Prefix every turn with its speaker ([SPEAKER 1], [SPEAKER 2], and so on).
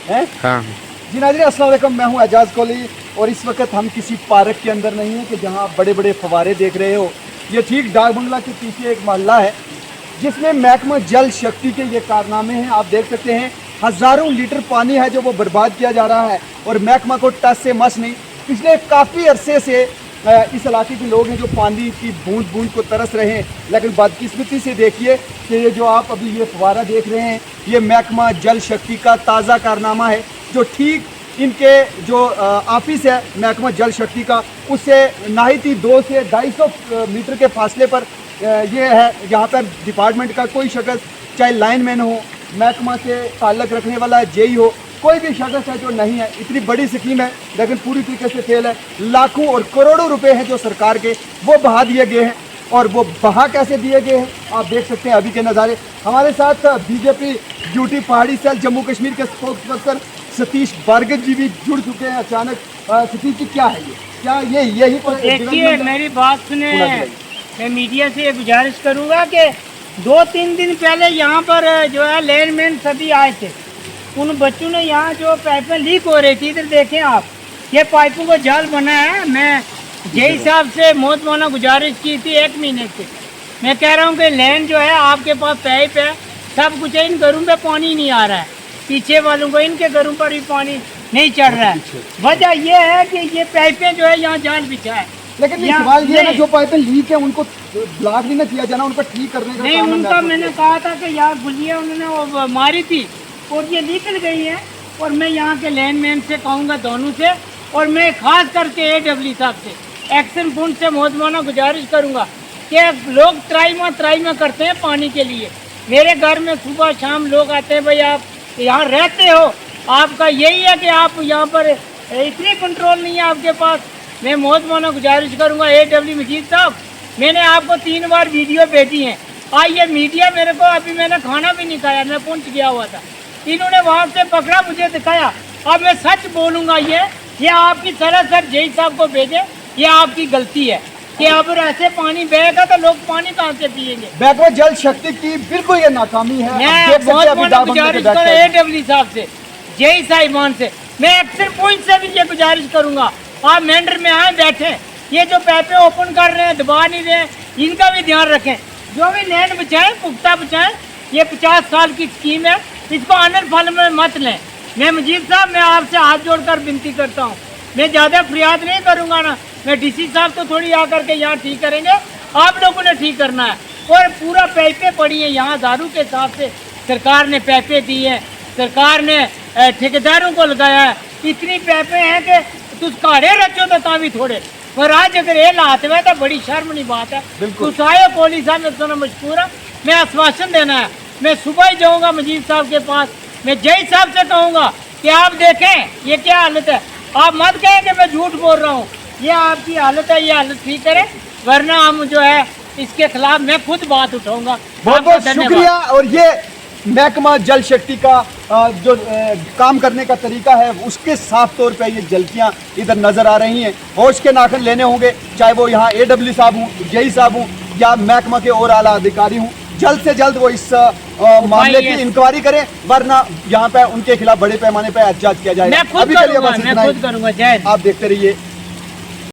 [SPEAKER 1] हाँ
[SPEAKER 2] जी नाज़रीन, अस्सलाम वालेकुम। मैं हूं एजाज कोहली और इस वक्त हम किसी पार्क के अंदर नहीं है कि जहां बड़े बड़े फवारे देख रहे हो। ये ठीक डाक बंगला के पीछे एक मोहल्ला है जिसमें महकमा जल शक्ति के ये कारनामे हैं। आप देख सकते हैं हज़ारों लीटर पानी है जो वो बर्बाद किया जा रहा है और महकमा को टस से मस नहीं। पिछले काफ़ी अरसे से इस इलाके के लोग हैं जो पानी की बूंद बूंद को तरस रहे हैं, लेकिन बदकिस्मती से देखिए कि ये जो आप अभी ये फवारा देख रहे हैं ये महकमा जल शक्ति का ताज़ा कारनामा है जो ठीक इनके जो ऑफिस है महकमा जल शक्ति का उससे नाहिती 200 से 250 मीटर के फासले पर ये है। यहाँ पर डिपार्टमेंट का कोई शख्स, चाहे लाइनमैन हो, महकमा से ताल्लुक़ रखने वाला जेई हो, कोई भी शख्स है जो नहीं है। इतनी बड़ी स्कीम है लेकिन पूरी तरीके से फेल है। लाखों और करोड़ों रुपए हैं जो सरकार के वो बहा दिए गए हैं और वो बहा कैसे दिए गए हैं आप देख सकते हैं अभी के नज़ारे। हमारे साथ बीजेपी ड्यूटी पहाड़ी सेल जम्मू कश्मीर के स्पोक्स पर्सन सतीश बारगत जी भी जुड़ चुके हैं अचानक। सतीश जी, क्या है ये, क्या ये यही पर
[SPEAKER 3] देखिए मेरी बात सुने, मैं मीडिया से ये गुजारिश करूँगा कि 2-3 दिन पहले यहाँ पर जो है लैंडमैन सभी आए थे। उन बच्चों ने यहाँ जो पाइपें लीक हो रही थी, इधर देखें आप, ये पाइपों का जाल बना है। मैं जेई साहब से मोहतमाना गुजारिश की थी 1 महीने से। मैं कह रहा हूँ कि लैंड जो है आपके पास पाइप है, सब कुछ है, इन घरों पे पानी नहीं आ रहा है, पीछे वालों को इनके घरों पर भी पानी नहीं चढ़ रहा है। वजह यह है कि ये पाइपें जो है यहाँ जाल बिछा है।
[SPEAKER 2] लेकिन ये सवाल ये है ना, जो पाइपें लीक है उनको ब्लॉक नहीं ना किया जाना, उनको ठीक करने का
[SPEAKER 3] नहीं, उनका मैंने कहा था कि यहाँ गुलियाँ उन्होंने वो मारी थी और ये निकल गई है। और मैं यहाँ के लैंडमैन से कहूँगा, दोनों से, और मैं खास करके AW साहब से, एक्शन फंड से मोहतमाना गुजारिश करूँगा कि लोग त्राई करते हैं पानी के लिए। मेरे घर में सुबह शाम लोग आते हैं, भाई आप यहाँ रहते हो, आपका यही है कि आप यहाँ पर इतनी कंट्रोल नहीं है आपके पास। मैं मोहतमाना गुजारिश करूँगा AW मजीद साहब, मैंने आपको 3 बार वीडियो भेजी हैं। आइए मीडिया, मेरे को अभी मैंने खाना भी नहीं खाया, मैं पहुँच गया हुआ था, इन्होंने वहाँ से पकड़ा, मुझे दिखाया। अब मैं सच बोलूँगा, ये आपकी सरासर जेई साहब को भेजे, ये आपकी गलती है कि अब ऐसे पानी बहेगा तो लोग पानी कहाँ से पिएंगे।
[SPEAKER 2] महकमा जल शक्ति की बिल्कुल ये नाकामी है।
[SPEAKER 3] मैं बहुत गुजारिश करूँ AW साहब से, जेई साहिबान से, मैं एक्शन पॉइंट से भी ये गुजारिश करूँगा, आप मेंढर में आए बैठे, ये जो पैपे ओपन कर रहे हैं, दबा नहीं रहे, इनका भी ध्यान रखें। जो भी लैंड बचाएं, पुख्ता बचाएं। ये 50 साल की स्कीम है, इसको आनर फल में मत लें। मैं मजीद साहब, मैं आपसे हाथ जोड़कर विनती करता हूँ, मैं ज़्यादा फरियाद नहीं करूँगा ना, मैं DC साहब तो थोड़ी आकर के यहाँ ठीक करेंगे, आप लोगों ने ठीक करना है। और पूरा पैपे पड़ी है यहाँ, दारू के हिसाब से सरकार ने पैपे दी है, सरकार ने ठेकेदारों को लगाया है। इतनी पैपे हैं कि तुम काढ़े रखो तो तावी थोड़े, पर आज अगर ये लात हुआ तो बड़ी शर्मनी बात है। कुछ आए कोहली साहब, मैं सुना मशहूर है, मैं आश्वासन देना है, मैं सुबह ही जाऊँगा मजीद साहब के पास, मैं जय साहब से कहूँगा कि आप देखें ये क्या हालत है। आप मत कहें कि मैं झूठ बोल रहा हूँ, ये आपकी हालत है, ये हालत ठीक करें, वरना हम जो है इसके खिलाफ मैं खुद बात उठाऊंगा।
[SPEAKER 2] बहुत बहुत शुक्रिया। और ये महकमा जल शक्ति का जो काम करने का तरीका है उसके साफ तौर पे ये जलकियाँ इधर नज़र आ रही हैं। होश के नाखन लेने होंगे, चाहे वो यहाँ AW साहब हूँ, जेई साहब हूँ या महकमा के और आला अधिकारी हूँ। जल्द से जल्द वो इस मामले की इंक्वायरी करें, वरना यहाँ पे उनके खिलाफ बड़े पैमाने पर एहतजाज किया जाएगा।
[SPEAKER 3] मैं खुद करूँगा।
[SPEAKER 2] आप देखते रहिए